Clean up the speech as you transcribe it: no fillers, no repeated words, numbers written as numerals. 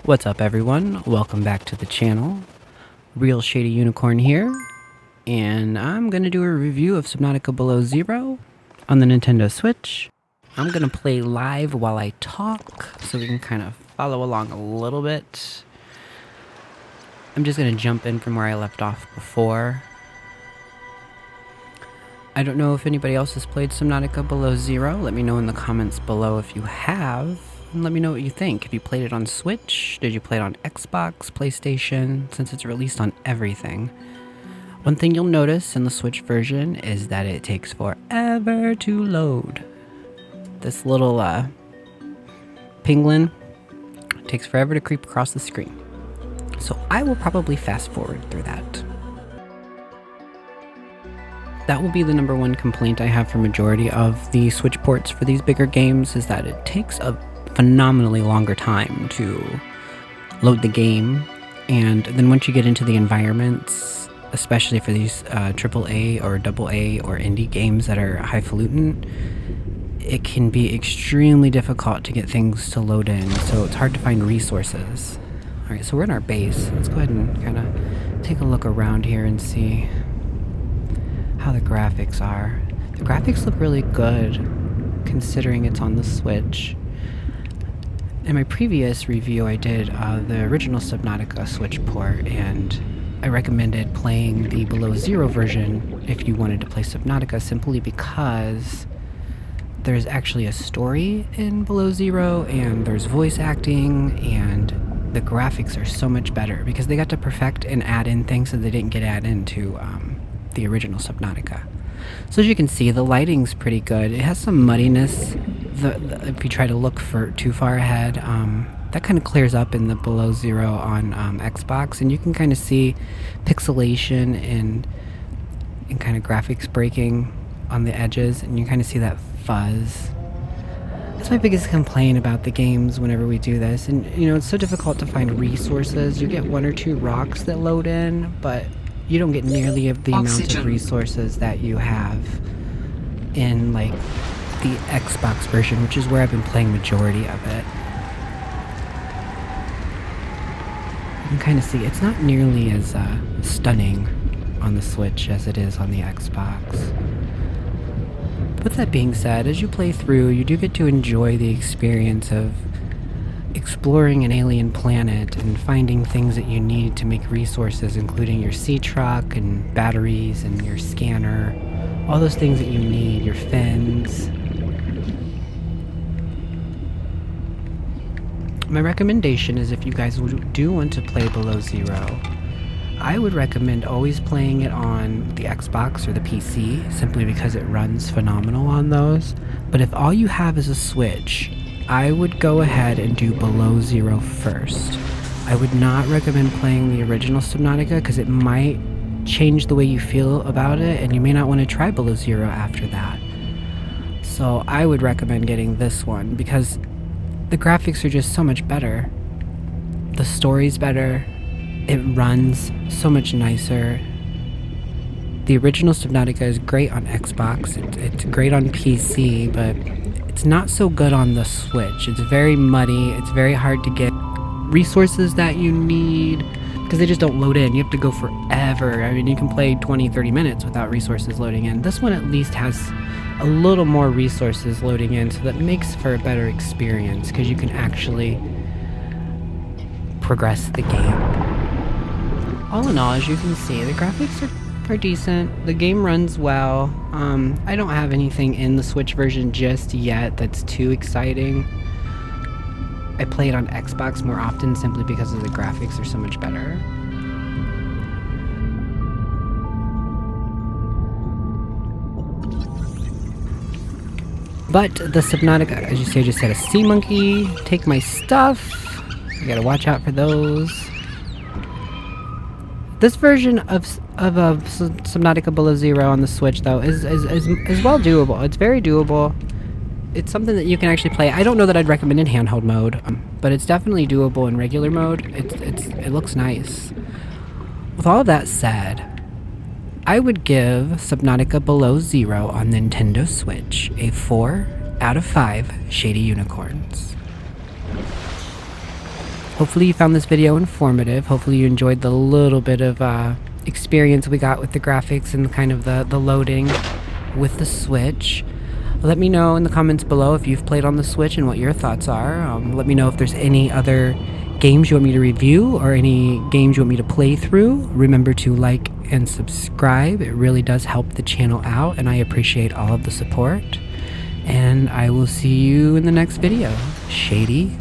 What's up everyone, welcome back to the channel. Real Shady Unicorn here, and I'm gonna do a review of Subnautica Below Zero on the Nintendo Switch. I'm gonna play live while I talk, so we can kind of follow along a little bit. I'm just gonna jump in from where I left off before. I don't know if anybody else has played Subnautica Below Zero. Let me know in the comments below if you have. And let me know what you think. Have you played it on Switch? Did you play it on Xbox, PlayStation? Since it's released on everything. One thing you'll notice in the Switch version is that it takes forever to load. This little penguin takes forever to creep across the screen. So I will probably fast forward through that. That will be the number one complaint I have for majority of the Switch ports for these bigger games, is that it takes a phenomenally longer time to load the game. And then once you get into the environments, especially for these AAA or AA or indie games that are highfalutin, it can be extremely difficult to get things to load in, so it's hard to find resources. Alright, so we're in our base. Let's go ahead and kind of take a look around here and see how the graphics are. The graphics look really good considering it's on the Switch. In my previous review I did the original Subnautica Switch port, and I recommended playing the Below Zero version if you wanted to play Subnautica, simply because there's actually a story in Below Zero and there's voice acting, and the graphics are so much better because they got to perfect and add in things that they didn't get added into the original Subnautica. So as you can see, the lighting's pretty good. It has some muddiness if you try to look for too far ahead. That kind of clears up in the Below Zero on Xbox, and you can kind of see pixelation and kind of graphics breaking on the edges, and you kind of see that fuzz. That's my biggest complaint about the games whenever we do this. And you know, it's so difficult to find resources. You get one or two rocks that load in, but you don't get nearly the amount of resources that you have in like the Xbox version, which is where I've been playing majority of it. You can kind of see it's not nearly as stunning on the Switch as it is on the Xbox. With that being said, as you play through, you do get to enjoy the experience of exploring an alien planet and finding things that you need to make resources, including your sea truck and batteries and your scanner, all those things that you need, your fins. My recommendation is, if you guys do want to play Below Zero, I would recommend always playing it on the Xbox or the PC, simply because it runs phenomenal on those. But if all you have is a Switch, I would go ahead and do Below Zero first. I would not recommend playing the original Subnautica because it might change the way you feel about it, and you may not want to try Below Zero after that. So I would recommend getting this one because the graphics are just so much better. The story's better. It runs so much nicer. The original Subnautica is great on Xbox. It's great on PC, but it's not so good on the Switch. It's very muddy. It's very hard to get resources that you need because they just don't load in. You have to go forever. I mean, you can play 20-30 minutes without resources loading in. This one at least has a little more resources loading in, so that makes for a better experience because you can actually progress the game. All in all, as you can see, the graphics are decent. The game runs well. I don't have anything in the Switch version just yet that's too exciting. I play it on Xbox more often simply because of the graphics are so much better. But the Subnautica, as you see, I just said a sea monkey. Take my stuff. You gotta watch out for those. This version of Subnautica Below Zero on the Switch, though, is well doable. It's very doable. It's something that you can actually play. I don't know that I'd recommend in handheld mode, but it's definitely doable in regular mode. It looks nice. With all of that said, I would give Subnautica Below Zero on Nintendo Switch a 4 out of 5 Shady Unicorns. Hopefully you found this video informative. Hopefully you enjoyed the little bit of experience we got with the graphics and kind of the loading with the Switch. Let me know in the comments below if you've played on the Switch and what your thoughts are. Let me know if there's any other games you want me to review or any games you want me to play through. Remember to like and subscribe. It really does help the channel out, and I appreciate all of the support. And I will see you in the next video. Shady